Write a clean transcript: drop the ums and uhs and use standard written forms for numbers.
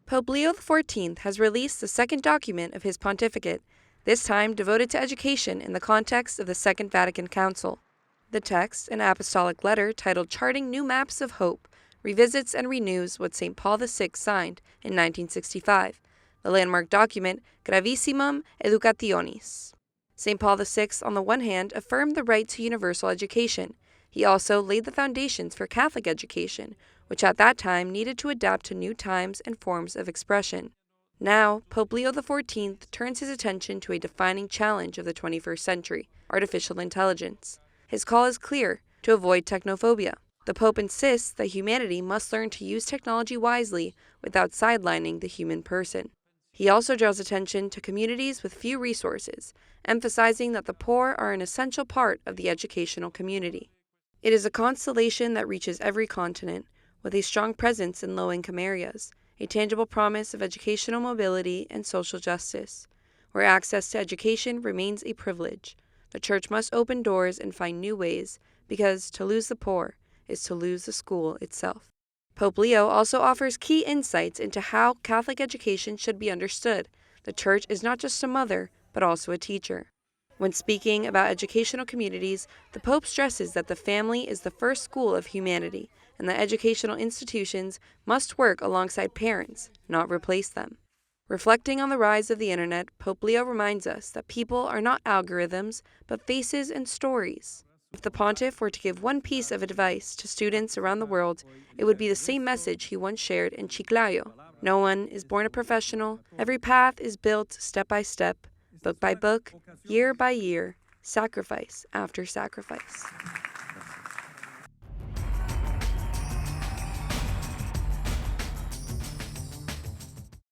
Pope Leo XIV has released the second document of his pontificate, this time devoted to education in the context of the Second Vatican Council. The text, an apostolic letter titled Charting New Maps of Hope, revisits and renews what St. Paul VI signed in 1965, the landmark document Gravissimum Educationis. St. Paul VI, on the one hand, affirmed the right to universal education. He also laid the foundations for Catholic education, which at that time needed to adapt to new times and forms of expression. Now, Pope Leo XIV turns his attention to a defining challenge of the 21st century, artificial intelligence. His call is clear: to avoid technophobia. The Pope insists that humanity must learn to use technology wisely without sidelining the human person. He also draws attention to communities with few resources, emphasizing that the poor are an essential part of the educational community. It is a constellation that reaches every continent, with a strong presence in low-income areas, a tangible promise of educational mobility and social justice. Where access to education remains a privilege, the Church must open doors and find new ways, because to lose the poor is to lose the school itself. Pope Leo also offers key insights into how Catholic education should be understood. The Church is not just a mother, but also a teacher. When speaking about educational communities, the Pope stresses that the family is the first school of humanity, and that educational institutions must work alongside parents, not replace them. Reflecting on the rise of the Internet, Pope Leo reminds us that people are not algorithms, but faces and stories. If the pontiff were to give one piece of advice to students around the world, it would be the same message he once shared in Chiclayo. No one is born a professional. Every path is built step by step, book by book, year by year, sacrifice after sacrifice.